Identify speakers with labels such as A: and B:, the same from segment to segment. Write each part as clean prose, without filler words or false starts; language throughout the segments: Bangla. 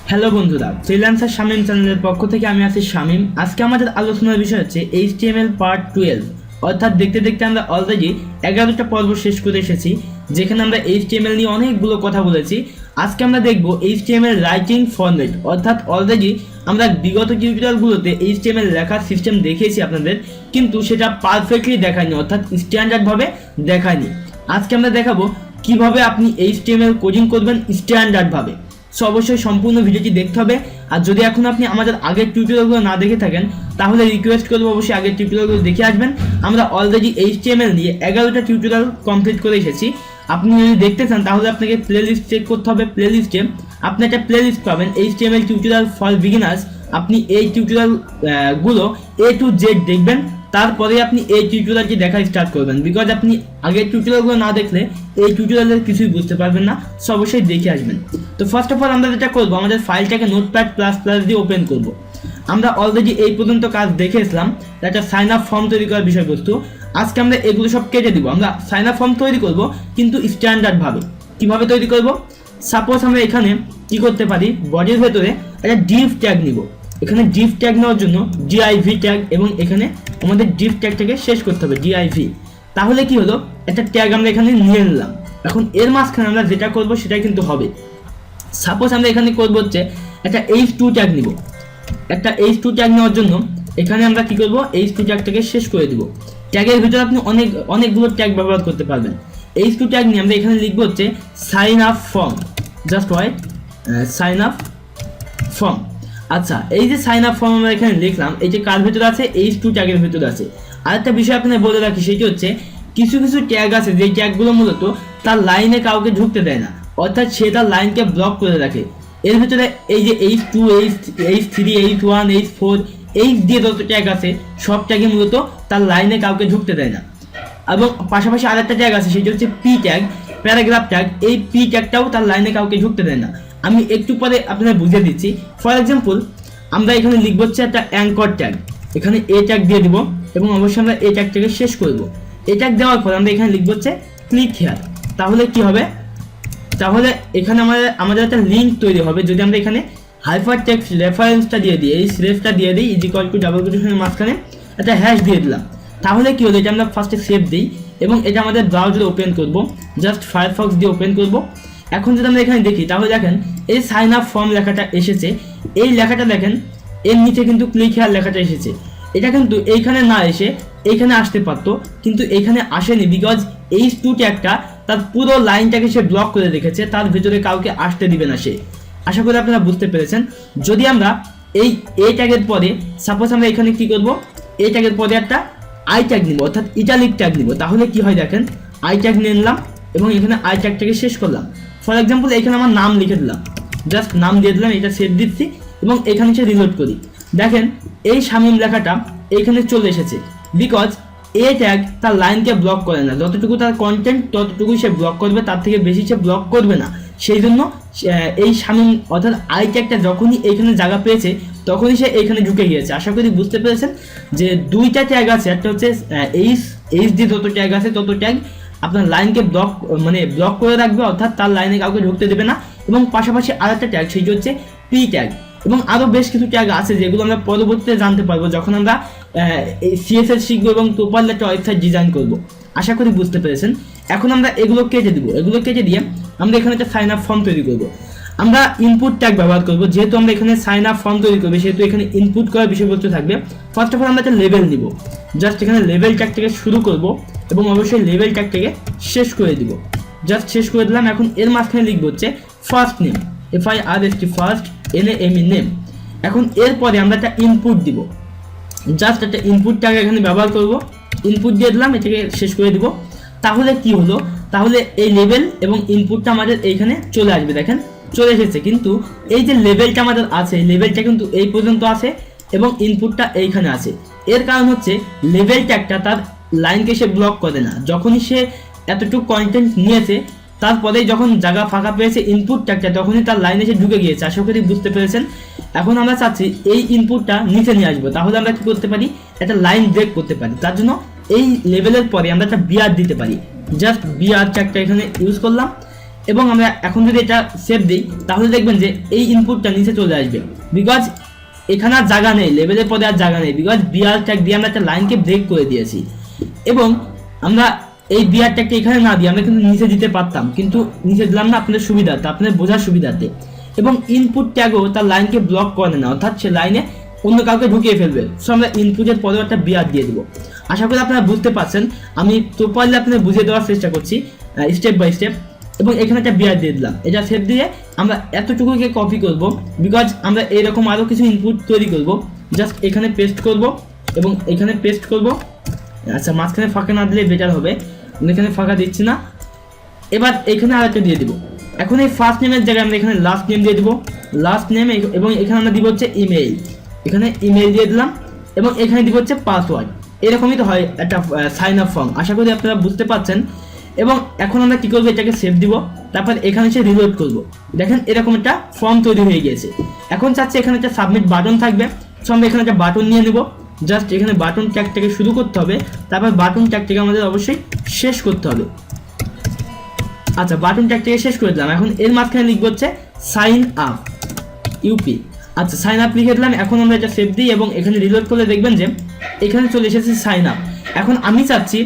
A: হ্যালো বন্ধুরা, ফ্রিল্যান্সার শামিম চ্যানেলের পক্ষ থেকে আমি আছি শামিম। আজকে আমাদের আলোচনার বিষয় হচ্ছে HTML পার্ট 12। অর্থাৎ দেখতে দেখতে আমরা অলরেডি 11টা পর্ব শেষ করে এসেছি, যেখানে আমরা HTML নিয়ে অনেকগুলো কথা বলেছি। আজকে আমরা দেখব HTML রাইটিং ফরম্যাট। অর্থাৎ অলরেডি আমরা বিগত টিউটোরিয়ালগুলোতে HTML লেখার সিস্টেম দেখিয়েছি আপনাদের, কিন্তু সেটা পারফেক্টলি দেখায়নি, অর্থাৎ স্ট্যান্ডার্ডভাবে দেখায়নি। আজকে আমরা দেখাবো কিভাবে আপনি HTML কোডিং করবেন স্ট্যান্ডার্ডভাবে। সো অবশ্যই সম্পূর্ণ ভিডিওটি দেখতে হবে। আর যদি এখন আপনি আমাদের আগের টিউটোরিয়ালগুলো না দেখে থাকেন, তাহলে রিকোয়েস্ট করবো অবশ্যই আগের টিউটোরিয়ালগুলো দেখে আসবেন। আমরা অলরেডি HTML নিয়ে 11টা টিউটোরিয়াল কমপ্লিট করে এসেছি। আপনি যদি দেখতে চান তাহলে আপনাকে প্লেলিস্ট চেক করতে হবে। প্লেলিস্টে আপনি একটা প্লেলিস্ট পাবেন, HTML টিউটোরিয়াল ফর বিগিনার্স। আপনি এই টিউটোরিয়াল গুলো A to Z দেখবেন, তারপরে আপনি এই টিউটোরিয়ালটি দেখা স্টার্ট করবেন। বিকজ আপনি আগের টিউটোরিয়ালগুলো না দেখলে এই টিউটোরিয়ালের কিছুই বুঝতে পারবেন না। সো অবশ্যই দেখে আসবেন। তো ফার্স্ট অফ অল আমরা যেটা করবো, আমাদের ফাইলটাকে নোটপ্যাড প্লাস প্লাস দিয়ে ওপেন করব। আমরা অলরেডি এই পর্যন্ত কাজ দেখে এসলাম, একটা সাইন আপ ফর্ম তৈরি করার বিষয়বস্তু। আজকে আমরা এগুলো সব কেটে দিব। আমরা সাইন আপ ফর্ম তৈরি করব, কিন্তু স্ট্যান্ডার্ডভাবে। কিভাবে তৈরি করব? সাপোজ আমরা এখানে কি করতে পারি, বডির ভেতরে একটা ডিভ ট্যাগ নিব। এখানে ডিভ ট্যাগ নেওয়ার জন্য div ট্যাগ, এবং এখানে আমাদের ডিভ ট্যাগটাকে শেষ করতে হবে div। তাহলে কি হলো, একটা ট্যাগ আমরা এখানে নিয়ে নিলাম। এখন এর মাঝখানে আমরা যেটা করব সেটাই কিন্তু হবে। সাপোজ আমরা এখানে করব হচ্ছে একটা h2 ট্যাগ নিব। একটা h2 ট্যাগ নেওয়ার জন্য এখানে আমরা কি করব, h2 ট্যাগটাকে শেষ করে দিব। ট্যাগের ভিতরে আপনি অনেকগুলো ট্যাগ ব্যবহার করতে পারবেন। h2 ট্যাগ নিয়ে আমরা এখানে লিখব হচ্ছে sign up form. Just write sign up form. আচ্ছা, এই যে সাইন আপ ফর্ম আমরা এখানে লিখলাম, এই যে কার ভিতরে আছে, h2 ট্যাগের ভিতরে আছে। আরেকটা বিষয় আপনাকে বলে রাখি, সেটি হচ্ছে কিছু কিছু ট্যাগ আছে যে ট্যাগগুলো মূলত তার লাইনে কাউকে ঢুকতে দেয় না, অর্থাৎ সে তার লাইনকে ব্লক করে রাখে। এর ভিতরে এই যে h2, h3, h1, h4, h দিয়ে যত ট্যাগ আছে সব ট্যাগে মূলত তার লাইনে কাউকে ঢুকতে দেয় না। এবং পাশাপাশি আরেকটা ট্যাগ আছে, সেটি হচ্ছে p ট্যাগ, প্যারাগ্রাফ ট্যাগ। এই p ট্যাগটাও তার লাইনে কাউকে ঢুকতে দেয় না। আমি একটু পরে আপনাদের বুঝিয়ে দিচ্ছি। ফর এক্সাম্পল, আমরা এখানে লিখব হচ্ছে একটা অ্যাঙ্কর ট্যাগ। এখানে a ট্যাগ দিয়ে দিব, এবং অবশ্যই আমরা এই ট্যাগটাকে শেষ করব। এই ট্যাগ দেওয়ার পর আমরা এখানে লিখব হচ্ছে ক্লিক হিয়ার। তাহলে কি হবে, তাহলে এখানে আমাদের একটা লিঙ্ক তৈরি হবে। যদি আমরা এখানে হাইপার টেক্সট রেফারেন্সটা দিয়ে দিই, এই স্রেফটা দিয়ে দিই, ইজ ইকুয়াল টু ডাবল কোটেশনের মাঝখানে একটা হ্যাশ দিয়ে দিলাম, তাহলে কি হলো, এটা আমরা ফার্স্টে সেভ দিই এবং এটা আমাদের ব্রাউজারে ওপেন করব। জাস্ট ফায়ারফক্স দিয়ে ওপেন করব। এখন যদি আমরা এখানে দেখি, তাহলে দেখেন এই সাইন আপ ফর্ম লেখাটা এসেছে। এই লেখাটা দেখেন, এর নিচে কিন্তু ক্লিক হিয়ার লেখাটা এসেছে। এটা কিন্তু এইখানে না এসে এইখানে আসতে পারতো, কিন্তু এইখানে আসেনি। বিকজ h2 ট্যাগটা তার পুরো লাইনটাকে সে ব্লক করে রেখেছে, তার ভিতরে কাউকে আসতে দিবে না সে। আশা করি আপনারা বুঝতে পেরেছেন। যদি আমরা এই a ট্যাগের পরে, সাপোজ আমরা এখানে কি করব, a ট্যাগের পরে একটা i ট্যাগ নিব, অর্থাৎ ইটালিক ট্যাগ নিব। তাহলে কি হয় দেখেন, i ট্যাগ নিয়ে নিলাম এবং এখানে i ট্যাগটাকে শেষ করলাম। ফর এক্সাম্পল, এখানে আমার নাম লিখে দিলাম, জাস্ট নাম দিয়ে দিলাম, এটা সেভ দিচ্ছি এবং এখানে সে রিলোড করি। দেখেন এই শামিম লেখাটা এইখানে চলে এসেছে। বিকজ এ ট্যাগ তার লাইনকে ব্লক করে না, যতটুকু তার কন্টেন্ট ততটুকুই সে ব্লক করবে, তার থেকে বেশি সে ব্লক করবে না। সেই জন্য এই শামিম অর্থাৎ আই ট্যাগটা যখনই এইখানে জায়গা পেয়েছে তখনই সে এইখানে ঢুকে গিয়েছে। আশা করি বুঝতে পেরেছেন যে দুইটা ট্যাগ আছে, একটা হচ্ছে এইচ দিয়ে যত ট্যাগ আছে তত ট্যাগ আপনার লাইনকে ব্লক করে রাখবে, অর্থাৎ তার লাইনে কাউকে ঢুকতে দেবে না। এবং পাশাপাশি আরেকটা ট্যাগ, সেটি হচ্ছে পি ট্যাগ। এবং আরও বেশ কিছু ট্যাগ আছে যেগুলো আমরা পরবর্তীতে জানতে পারবো যখন আমরা সিএসএস শিখবো এবং প্রপারলি একটা ওয়েবসাইট ডিজাইন করবো। আশা করি বুঝতে পেরেছেন। এখন আমরা এগুলো কেটে দিব। এগুলো কেটে দিয়ে আমরা এখানে একটা সাইন আপ ফর্ম তৈরি করবো। আমরা ইনপুট ট্যাগ ব্যবহার করবো, যেহেতু আমরা এখানে সাইন আপ ফর্ম তৈরি করবো সেহেতু এখানে ইনপুট করার বিষয়বস্তু থাকবে। ফার্স্ট অফ অল আমরা একটা লেভেল নিব, জাস্ট এখানে লেভেল ট্যাগ থেকে শুরু করব এবং অবশ্যই লেভেল ট্যাগ থেকে শেষ করে দিব। জাস্ট শেষ করে দিলাম। এখন এর মাঝখানে লিখবো হচ্ছে first name, FIRST, first NAME name. এখন এরপরে আমরা একটা ইনপুট দিব, জাস্ট একটা ইনপুট ট্যাগ এখানে ব্যবহার করব। ইনপুট দিয়ে দিলাম, এটাকে শেষ করে দিব। তাহলে কি হলো, তাহলে এই লেভেল এবং ইনপুটটা আমাদের এইখানে চলে আসবে। দেখেন চলে এসেছে, কিন্তু এই যে লেভেলটা আমাদের আছে, লেভেলটা কিন্তু এই পর্যন্ত আছে এবং ইনপুটটা এইখানে আছে। এর কারণ হচ্ছে লেভেল ট্যাগটা তার লাইনকে সে ব্লক করে না। যখনই সে এতটুকু কন্টেন্ট নিয়েছে, তারপরে যখন জায়গা ফাঁকা পেয়েছে ইনপুট ট্যাগটা, তখনই তার লাইনে সে ঢুকে গিয়েছে। আশা করি বুঝতে পেরেছেন। এখন আমরা চাচ্ছি এই ইনপুটটা নিচে নিয়ে আসবো। তাহলে আমরা কি করতে পারি, একটা লাইন ব্রেক করতে পারি। তার জন্য এই লেভেলের পরে আমরা একটা বিআর দিতে পারি। জাস্ট বিআর ট্যাগটা এখানে ইউজ করলাম এবং আমরা এখন যদি এটা সেভ দিই তাহলে দেখবেন যে এই ইনপুটটা নিচে চলে আসবে, বিকজ এখানে আর জায়গা নেই, লেভেলের পদে আর জায়গা নেই, বিকজ বিআর ট্যাগ দিয়ে আমরা একটা লাইনকে ব্রেক করে দিয়েছি। এবং আমরা এই বিআর ট্যাগটা এখানে না দিয়ে আমরা কিন্তু নিচে দিতে পারতাম, কিন্তু নিচে দিলাম না আপনাদের সুবিধাতে, আপনাদের বোঝার সুবিধাতে। এবং ইনপুট ট্যাগও তার লাইনকে ব্লক করে না, অর্থাৎ সে লাইনে অন্য কাউকে ঢুকিয়ে ফেলবে। সো আমরা ইনপুটের পরেও একটা বিআর দিয়ে দেবো। আশা করি আপনারা বুঝতে পারছেন, আমি প্রপারলি আপনাদের বুঝিয়ে দেওয়ার চেষ্টা করছি স্টেপ বাই স্টেপ। এবং এখানে একটা বিআর দিয়ে দিলাম, এটা সেভ দিয়ে আমরা এতটুকুকে কপি করব, বিকজ আমরা এরকম আরও কিছু ইনপুট তৈরি করব। জাস্ট এখানে পেস্ট করব এবং এখানে পেস্ট করব। আচ্ছা, মাঝখানে ফাঁকা না দিলে বেটার হবে, এখানে ফাঁকা দিচ্ছি না। এবার এখানে আরেকটা দিয়ে দিব। এখন এই ফার্স্ট নেমের জায়গায় আমরা এখানে লাস্ট নেম দিয়ে দিব, লাস্ট নেম, এবং এখানে আমরা দিব হচ্ছে ইমেইল, এখানে ইমেইল দিয়ে দিলাম এবং এখানে দিব হচ্ছে পাসওয়ার্ড। এরকমই তো হয় একটা সাইন আপ ফর্ম, আশা করি আপনারা বুঝতে পারছেন। এবং এখন আমরা কি করবো, এটাকে সেভ দিব, তারপর এখানে এসে রিলোড করব। দেখেন এরকম একটা ফর্ম তৈরি হয়ে গিয়েছে। এখন চাচ্ছি এখানে একটা সাবমিট বাটন থাকবে, সো আমরা এখানে একটা বাটন নিয়ে নেব। জাস্ট এখানে বাটন ট্যাগটাকে শুরু করতে হবে, তারপর বাটন ট্যাগটাকে আমাদের অবশ্যই শেষ করতে হবে। আচ্ছা, বাটন ট্যাগটাকে শেষ করে দিলাম। এখন এর মাঝখানে লিখবো হচ্ছে সাইন আপ ইউপি। আচ্ছা, সাইন আপ লিখে দিলাম। এখন আমরা এটা সেভ দিই এবং এখানে রিলোড করলে দেখবেন যে এখানে চলে এসেছে সাইন আপ। এখন আমি চাচ্ছি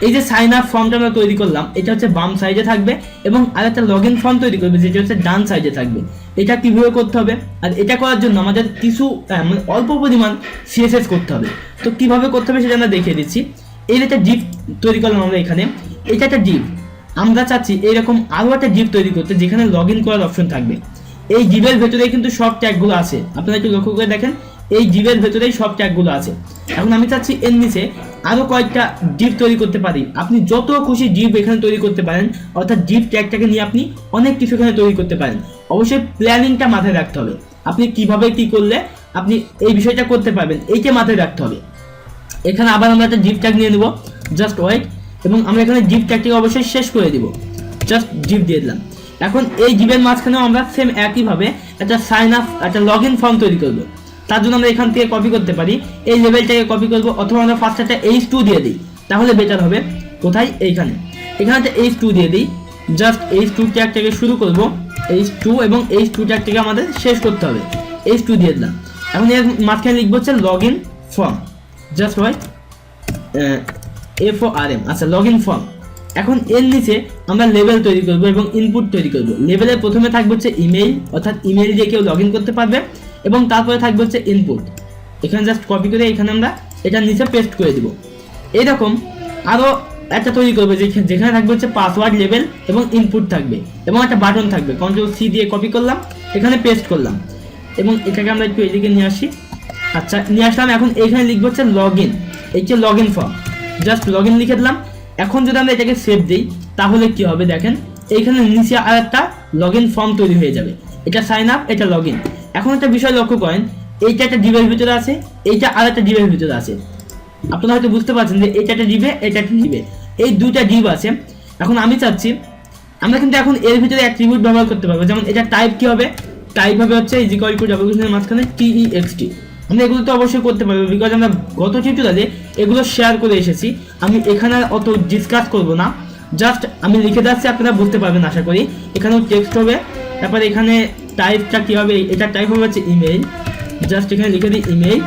A: এই যে সাইন আপ ফর্মটা আমরা তৈরি করলাম, এটা হচ্ছে বাম সাইডে থাকবে এবং আরেকটা লগ ইন ফর্ম তৈরি করবে যেটা হচ্ছে ডান সাইডে থাকবে। এটা কিভাবে করতে হবে, আর এটা করার জন্য আমাদের কিছু মানে অল্প পরিমাণ সিএসএস করতে হবে। তো কিভাবে করতে হবে সেটা আমরা দেখিয়ে দিচ্ছি। এই একটা জিপ তৈরি করলাম আমরা এখানে, এটা একটা জিপ। আমরা চাচ্ছি এইরকম আরও একটা জিপ তৈরি করতে যেখানে লগ ইন করার অপশন থাকবে। এই জিপের ভেতরেই কিন্তু সব ট্যাগগুলো আছে, আপনারা একটু লক্ষ্য করে দেখেন, এই জিপের ভেতরেই সব ট্যাগগুলো আছে। এখন আমি চাচ্ছি এর নিচে আরও কয়েকটা জিপ তৈরি করতে পারি। আপনি যত খুশি জিপ এখানে তৈরি করতে পারেন, অর্থাৎ জিপ ট্যাগটাকে নিয়ে আপনি অনেক কিছু এখানে তৈরি করতে পারেন। অবশ্যই প্ল্যানিংটা মাথায় রাখতে হবে, আপনি কিভাবে কি করলে আপনি এই বিষয়টা করতে পারবেন, এইটা মাথায় রাখতে হবে। এখানে আবার আমরা একটা জিপ ট্যাগ নিয়ে নেব, জাস্ট ওয়েট, এবং আমরা এখানে জিপ ট্যাগটিকে অবশ্যই শেষ করে দিব। জাস্ট জিপ দিয়ে দিলাম। এখন এই জিপের মাঝখানেও আমরা সেম একইভাবে একটা সাইন আপ, একটা লগ ইন ফর্ম তৈরি করব। তার জন্য আমরা এখান থেকে কপি করতে পারি, এই লেভেলটাকে কপি করব, অথবা আমরা ফার্স্ট একটা H2 দিয়ে দিই, তাহলে বেটার হবে। কোথায়, এইখানে, এখানে একটা H2 দিয়ে দিই। জাস্ট H2 ট্যাগটাকে শুরু করব, H2, এবং H2 ট্যাগটাকে আমাদের শেষ করতে হবে। H2 দিয়ে দিলাম। এখন এর মাঝখানে লিখবো হচ্ছে লগ ইন ফর্ম, জাস্ট হয় FORM। আচ্ছা, লগ ইন ফর্ম। এখন এর নিচে আমরা লেভেল তৈরি করব এবং ইনপুট তৈরি করব। লেভেলের প্রথমে থাকবে হচ্ছে ইমেইল, অর্থাৎ ইমেইল দিয়ে কেউ লগ ইন করতে পারবে, এবং তারপরে থাকবে হচ্ছে ইনপুট। এখানে জাস্ট কপি করে এখানে আমরা এটা নিচে পেস্ট করে দিব। এইরকম আরও একটা তৈরি করবে যেখানে থাকবে হচ্ছে পাসওয়ার্ড, লেভেল এবং ইনপুট থাকবে, এবং একটা বাটন থাকবে। Ctrl+C দিয়ে কপি করলাম, এখানে পেস্ট করলাম, এবং এটাকে আমরা একটু এদিকে নিয়ে আসি। আচ্ছা, নিয়ে আসলাম। এখন এইখানে লিখবো হচ্ছে লগ ইন, এই যে log in form, just log in লিখে দিলাম। এখন যদি আমরা এটাকে সেভ দিই তাহলে কি হবে দেখেন, এইখানে নিচে আর একটা লগ ইন ফর্ম তৈরি হয়ে যাবে। এটা সাইন আপ, এটা লগ ইন। এখন একটা বিষয় লক্ষ্য করেন, এইটা একটা জিবের ভিতরে আছে, এইটা আর একটা জিবের ভিতরে আছে। আপনারা হয়তো বুঝতে পারছেন যে এটা একটা জিবে, এটা একটা জিবে, এই দুইটা জিব আছে। এখন আমি চাচ্ছি আমরা কিন্তু এখন এর ভিতরে অ্যাট্রিবিউট ব্যবহার করতে পারবো। যেমন এটা টাইপ কি হবে, টাইপ হবে হচ্ছে ডাবল কোটেশনের মাঝখানে TEXT। আমরা এগুলো তো অবশ্যই করতে পারবো, বিকজ আমরা গত টিউটোরিয়ালে এগুলো শেয়ার করে এসেছি। আমি এখানে অত ডিসকাস করব না, জাস্ট আমি লিখে যাচ্ছি, আপনারা বুঝতে পারবেন আশা করি। এখানেও টেক্সট হবে, তারপর এখানে টাইপটা কী হবে, এটা টাইপ হবে হচ্ছে ইমেইল, জাস্ট এখানে লিখে দিই ইমেইল,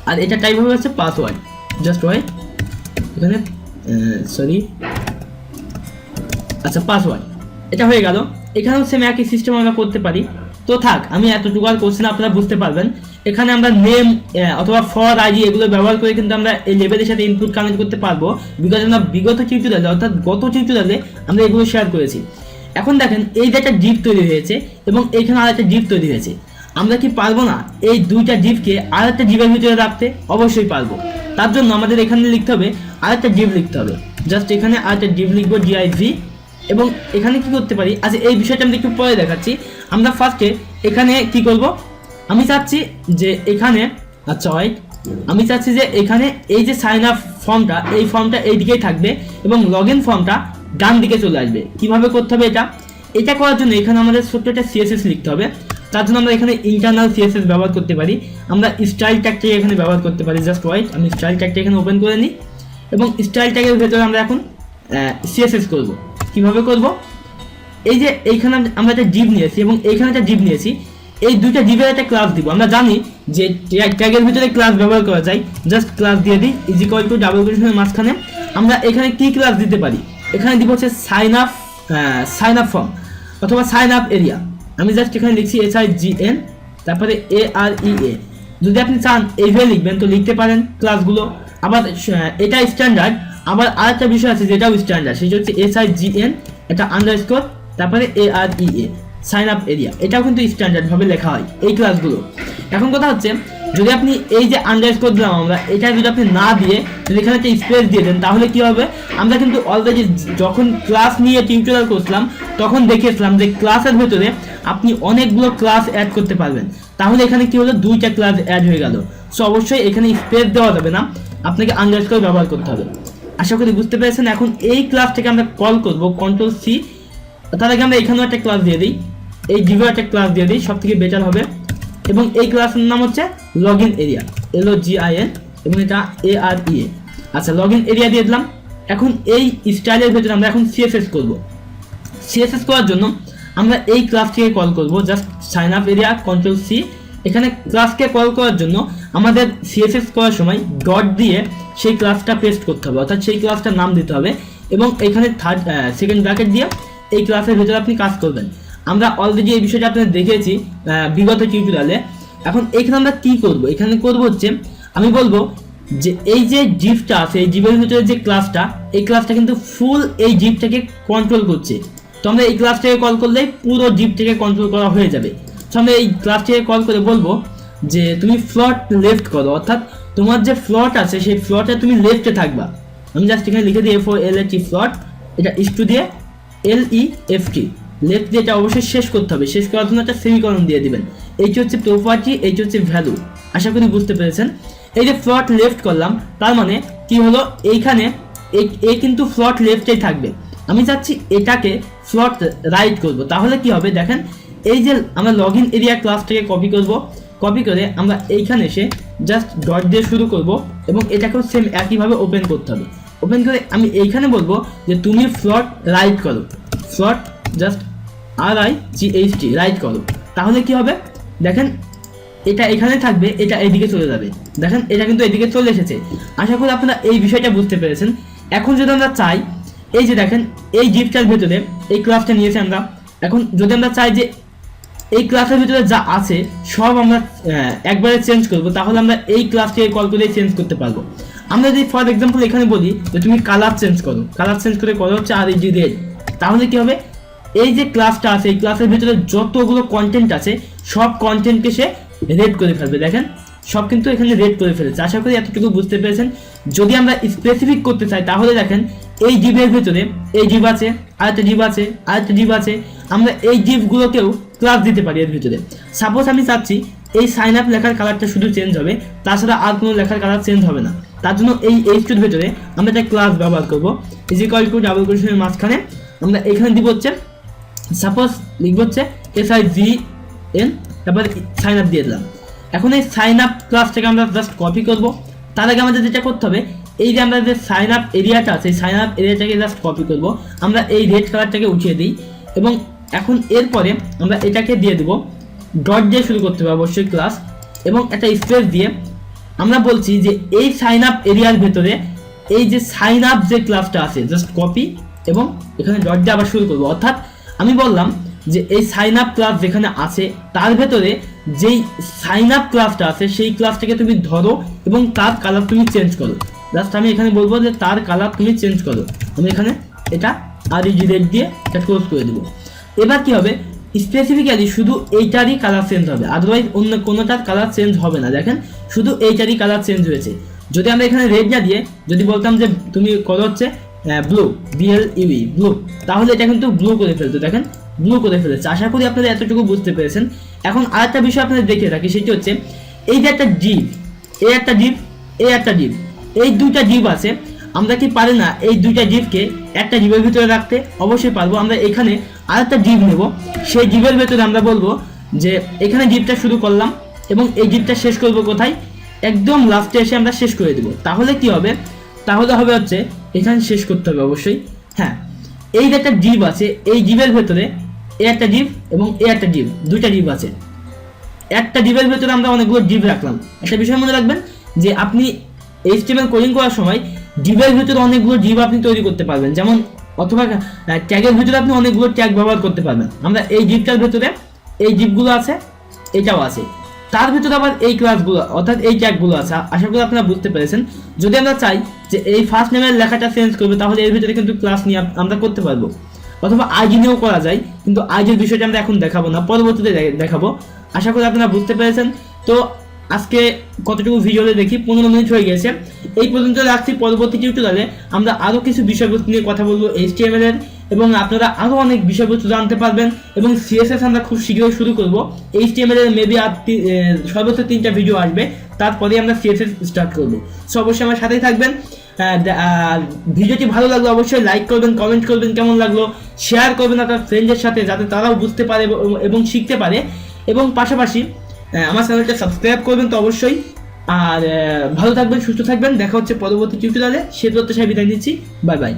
A: আর এটা টাইপ হবে হচ্ছে পাসওয়ার্ড, জাস্ট ওয়াই এখানে সরি, আচ্ছা পাসওয়ার্ড, এটা হয়ে গেল। এখানেও সেম একই সিস্টেম আমরা করতে পারি। তো থাক, আমি এতটুকু আর করছি না, আপনারা বুঝতে পারবেন। এখানে আমরা নেম অথবা ফর আইডি এগুলো ব্যবহার করে কিন্তু আমরা এই লেভেলের সাথে ইনপুট কানেক্ট করতে পারবো, বিকজ আমরা বিগত টিউটোরিয়ালে, অর্থাৎ গত টিউটোরিয়ালে আমরা এগুলো শেয়ার করেছি। এখন দেখেন এই যে একটা জিপ তৈরি হয়েছে এবং এইখানে আর একটা জিপ তৈরি হয়েছে, আমরা কি পারবো না এই দুইটা জিপকে আর একটা জিপের ভিতরে রাখতে? অবশ্যই পারবো। তার জন্য আমাদের এখানে লিখতে হবে আর একটা জিপ লিখতে হবে। জাস্ট এখানে আর একটা জিপ লিখবো, GIV, এবং এখানে কি করতে পারি, আচ্ছা এই বিষয়টা আমি একটু পরে দেখাচ্ছি। আমরা ফার্স্টে এখানে কি করব, আমি চাচ্ছি যে এখানে, আচ্ছা ওয়েট, আমি চাচ্ছি যে এখানে এই যে সাইন আপ ফর্মটা, এই ফর্মটা এই দিকেই থাকবে এবং লগ ইন ফর্মটা ডান দিকে চলে আসবে। কিভাবে করতে হবে এটা করার জন্য এখানে আমাদের ছোট্ট একটা CSS লিখতে হবে। তার জন্য আমরা এখানে ইন্টারনাল CSS ব্যবহার করতে পারি, আমরা স্টাইল ট্যাগটাকে এখানে ব্যবহার করতে পারি। জাস্ট ওয়েট, আমি স্টাইল ট্যাগটা এখানে ওপেন করে নিই এবং স্টাইল ট্যাগের ভেতরে আমরা এখন CSS করব। কিভাবে করব, এই যে এইখানে আমরা একটা জিভ নিয়েছি এবং এইখানে একটা জিভ নিয়েছি, এই দুইটা জিভের একটা ক্লাস দিব। আমরা জানি যে ট্যাগের ভিতরে ক্লাস ব্যবহার করা যায়, জাস্ট ক্লাস দিয়ে দিই ইজ ইকুয়াল টু ডাবল কোটেশনের মাঝখানে আমরা এখানে কি ক্লাস দিতে পারি, এখানে দিব হচ্ছে সাইন আপ ফর্ম অথবা সাইন আপ এরিয়া। আমি জাস্ট এখানে লিখছি SIGN তারপরে AREA। যদি আপনি চান এইভাবে লিখবেন তো লিখতে পারেন ক্লাসগুলো। আবার এটা স্ট্যান্ডার্ড, আবার আরেকটা বিষয় আছে যেটাও স্ট্যান্ডার্ড, সেটা হচ্ছে SIGN এটা আন্ডারস্কোর তারপরে AREA সাইন আপ এরিয়া, এটাও কিন্তু স্ট্যান্ডার্ড ভাবে লেখা হয় এই ক্লাসগুলো। এখন কথা হচ্ছে যদি আপনি এই যে আন্ডারস্কোর দিলাম আমরা, এটা যদি আপনি না দিয়ে যদি এখানে একটা স্পেস দিয়ে দেন তাহলে কি হবে, আমরা কিন্তু অলরেডি যখন ক্লাস নিয়ে টিউটোরিয়াল করছিলাম তখন দেখিয়েছিলাম যে ক্লাসের ভেতরে আপনি অনেকগুলো ক্লাস অ্যাড করতে পারবেন। তাহলে এখানে কি হলো, দুইটা ক্লাস অ্যাড হয়ে গেল। সো অবশ্যই এখানে স্পেস দেওয়া যাবে না, আপনাকে আন্ডারস্কোর ব্যবহার করতে হবে। আশা করি বুঝতে পেরেছেন। এখন এই ক্লাসটাকে আমরা কল করব Ctrl+C, তার আগে আমরা এখানেও একটা ক্লাস দিয়ে দিই, এই জিভে একটা ক্লাস দিয়ে দিই, সব থেকে বেটার হবে। এবং এই ক্লাসের নাম হচ্ছে লগইন এরিয়া LOGIN এবং এটা AREA। আচ্ছা, লগইন এরিয়া দিয়ে দিলাম। এখন এই স্টাইলের ভেতরে আমরা এখন CSS করব। CSS করার জন্য আমরা এই ক্লাসটিকে কল করব, just sign up area Ctrl+C। এখানে ক্লাসকে কল করার জন্য আমাদের CSS করার সময় ডট দিয়ে সেই ক্লাসটা পেস্ট করতে হবে, অর্থাৎ সেই ক্লাসটার নাম দিতে হবে এবং এখানে সেকেন্ড ব্র্যাকেট দিয়ে এই ক্লাসের ভেতরে আপনি কাজ করবেন। আমরা অলরেডি এই বিষয়টা আপনাদের দেখিয়েছি বিগত টিউটোরিয়ালে। এখন এখানে আমরা কি করব, এখানে করব হচ্ছে আমি বলবো যে এই যে জিভটা আছে, এই জিভের ভিতরে যে ক্লাসটা, এই ক্লাসটা কিন্তু ফুল এই জিভটাকে কন্ট্রোল করছে। তো আমরা এই ক্লাসটাকে কল করলে পুরো জিভটাকে কন্ট্রোল করা হয়ে যাবে। তো আমরা এই ক্লাসটাকে কল করে বলবো যে তুমি ফ্লট লেফট করো, অর্থাৎ তোমার যে ফ্লট আছে সেই ফ্লটে তুমি লেফটে থাকবা। আমি জাস্ট এখানে লিখে দিই FOLT ফ্লট, এটা ইস্টু দিয়ে LEFT লেফট দিয়ে, এটা অবশ্যই শেষ করতে হবে। শেষ করার জন্য একটা সেমিকলন দিয়ে দিবেন। এইটি হচ্ছে প্রপার্টি, এইটি হচ্ছে ভ্যালু। আশা করি বুঝতে পেরেছেন। এই যে ফ্লট লেফট করলাম তার মানে কি হলো, এইখানে এই কিন্তু ফ্লট লেফটেই থাকবে। আমি চাচ্ছি এটাকে ফ্লট রাইট করব, তাহলে কি হবে দেখেন, এই যে আমরা লগইন এরিয়া ক্লাসটাকে কপি করব, কপি করে আমরা এইখানে এসে জাস্ট ডট দিয়ে শুরু করব এবং এটাকেও সেম একইভাবে ওপেন করতে হবে। ওপেন করে আমি এইখানে বলবো যে তুমি ফ্লট রাইট করো, ফ্লট জাস্ট RIGHT রাইট করো। তাহলে কি হবে দেখেন, এটা এখানে থাকবে, এটা এদিকে চলে যাবে। দেখেন এটা কিন্তু এদিকে চলে এসেছে। আশা করি আপনারা এই বিষয়টা বুঝতে পেরেছেন। এখন যদি আমরা চাই, এই যে দেখেন এই জিভটার ভেতরে এই ক্লাসটা নিয়েছি আমরা, এখন যদি আমরা চাই যে এই ক্লাসের ভিতরে যা আছে সব আমরা একবারে চেঞ্জ করব, তাহলে আমরা এই ক্লাসটিকে কল করে চেঞ্জ করতে পারবো। আমরা যদি ফর এক্সাম্পল এখানে বলি যে তুমি কালার চেঞ্জ করো, কালার চেঞ্জ করে হচ্ছে REG রেড, তাহলে কি হবে, এই যে ক্লাসটা আছে এই ক্লাসের ভিতরে যতগুলো কন্টেন্ট আছে সব কন্টেন্টকে সে রেড করে ফেলবে। দেখেন সব কিন্তু এখানে রেড করে ফেলেছে। আশা করি এতটুকু বুঝতে পেরেছেন। যদি আমরা স্পেসিফিক করতে চাই তাহলে দেখেন এই জিভের ভিতরে এই জিভ আছে, আরেকটা জিভ আছে, আরেকটা জিভ আছে, আমরা এই জিভগুলোকেও ক্লাস দিতে পারি এর ভিতরে। সাপোজ আমি চাচ্ছি এই সাইন আপ লেখার কালারটা শুধু চেঞ্জ হবে, তাছাড়া আর কোনো লেখার কালার চেঞ্জ হবে না। তার জন্য এই H2 ভেতরে আমরা একটা ক্লাস ব্যবহার করবো, ইজ ইকুয়াল টু ডাবল কোটেশনের মাঝখানে আমরা এখানে দিব হচ্ছে সাপোজ লিখবো হচ্ছে SIGN তারপরে সাইন আপ দিয়ে দিলাম। এখন এই সাইন আপ ক্লাসটাকে আমরা জাস্ট কপি করব। তার আগে আমাদের যেটা করতে হবে, এই যে আমরা যে সাইন আপ এরিয়াটা আছে এই সাইন আপ এরিয়াটাকে জাস্ট কপি করব। আমরা এই রেড কালারটাকে উঠিয়ে দিই এবং এখন এরপরে আমরা এটাকে দিয়ে দেবো, ডট দিয়ে শুরু করতে হবে অবশ্যই ক্লাস, এবং একটা স্পেস দিয়ে আমরা বলছি যে এই সাইন আপ এরিয়ার ভেতরে এই যে সাইন আপ যে ক্লাসটা আছে জাস্ট কপি এবং এখানে ডট দিয়ে আবার শুরু করবো। অর্থাৎ আমি বললাম যে এই সাইন আপ ক্লাস যেখানে আছে তার ভেতরে যেই সাইন আপ ক্লাসটা আছে সেই ক্লাসটাকে তুমি ধরো এবং তার কালার তুমি চেঞ্জ করো। জাস্ট আমি এখানে বলবো যে তার কালার তুমি চেঞ্জ করো। আমি এখানে এটা REG রেড দিয়ে এটা ক্লোজ করে দেবো। এবার কি হবে, স্পেসিফিক্যালি শুধু এইটারই কালার চেঞ্জ হবে, আদারওয়াইজ অন্য কোনোটার কালার চেঞ্জ হবে না। দেখেন শুধু এইটারই কালার চেঞ্জ হয়েছে। যদি আমরা এখানে রেড না দিয়ে যদি বলতাম যে তুমি করো হচ্ছে ব্লু, BLUE ব্লু, তাহলে এটা কিন্তু ব্লু করে ফেলতো। দেখেন ব্লু করে ফেলেছে। আশা করি আপনারা এতটুকু বুঝতে পেরেছেন। এখন আরেকটা বিষয় আপনাদের দেখিয়ে রাখি, সেটি হচ্ছে এই যে একটা জিভ, এই একটা জিভ, এই একটা জিভ, এই দুইটা জিভ আছে, আমরা কি পারি না এই দুইটা জিভকে একটা জিভের ভিতরে রাখতে? অবশ্যই পারবো। আমরা এখানে আরেকটা জিভ নেব, সেই জিভের ভেতরে আমরা বলবো যে এখানে জিভটা শুরু করলাম এবং এই জিভটা শেষ করবো কোথায়, একদম লাস্টে এসে আমরা শেষ করে দেবো। তাহলে কি হবে, তাহলে হবে হচ্ছে এখানে শেষ করতে হবে অবশ্যই। হ্যাঁ, এই যে একটা ডিভ আছে, এই ডিভের ভেতরে এ একটা ডিভ এবং এ একটা ডিভ, দুইটা ডিভ আছে। একটা ডিভের ভেতরে আমরা অনেকগুলো ডিভ রাখলাম। একটা বিষয় মনে রাখবেন যে আপনি HTML কোডিং করার সময় ডিভের ভিতরে অনেকগুলো ডিভ আপনি তৈরি করতে পারবেন, যেমন অথবা ট্যাগের ভিতরে আপনি অনেকগুলো ট্যাগ ব্যবহার করতে পারবেন। আমরা এই ডিভটার ভিতরে এই ডিভগুলো আছে, এটাও আছে, তার ভিতরে আবার এই ক্লাসগুলো অর্থাৎ এই ট্যাগগুলো আছে। আশা করি আপনারা বুঝতে পেরেছেন। যদি আমরা চাই যে এই ফার্স্ট নেমের লেখাটা চেঞ্জ করবে, তাহলে এর ভিতরে কিন্তু ক্লাস নিয়ে আমরা করতে পারবো, অথবা আইডি নিয়েও করা যায়, কিন্তু আইডির বিষয়টা আমরা এখন দেখাবো না, পরবর্তীতে দেখাবো। আশা করি আপনারা বুঝতে পেরেছেন। তো আজকে কতটুকু ভিডিওতে দেখি 15 মিনিট হয়ে গেছে, এই পর্যন্ত রাখছি। পরবর্তী টিউটোরিয়ালে আমরা আরও কিছু বিষয়বস্তু নিয়ে কথা বলবো HTML এর, এবং আপনারা আরও অনেক বিষয়বস্তু জানতে পারবেন। এবং CSS আমরা খুব শীঘ্রই শুরু করব। HTML এর মেবি আর সর্বোচ্চ 3টা ভিডিও আসবে, তারপরে আমরা CSS স্টার্ট করবো। সো অবশ্যই আমার সাথেই থাকবেন। ভিডিওটি ভালো লাগলো অবশ্যই লাইক করবেন, কমেন্ট করবেন কেমন লাগলো, শেয়ার করবেন আপনার ফ্রেন্ডদের সাথে, যাতে তারাও বুঝতে পারে এবং শিখতে পারে। এবং পাশাপাশি আমার চ্যানেলটা সাবস্ক্রাইব করবেন তো অবশ্যই। আর ভালো থাকবেন, সুস্থ থাকবেন। দেখা হচ্ছে পরবর্তী টিউটোরিয়ালে। সে তথ্য সাহেব বিদায় নিচ্ছি। Bye bye.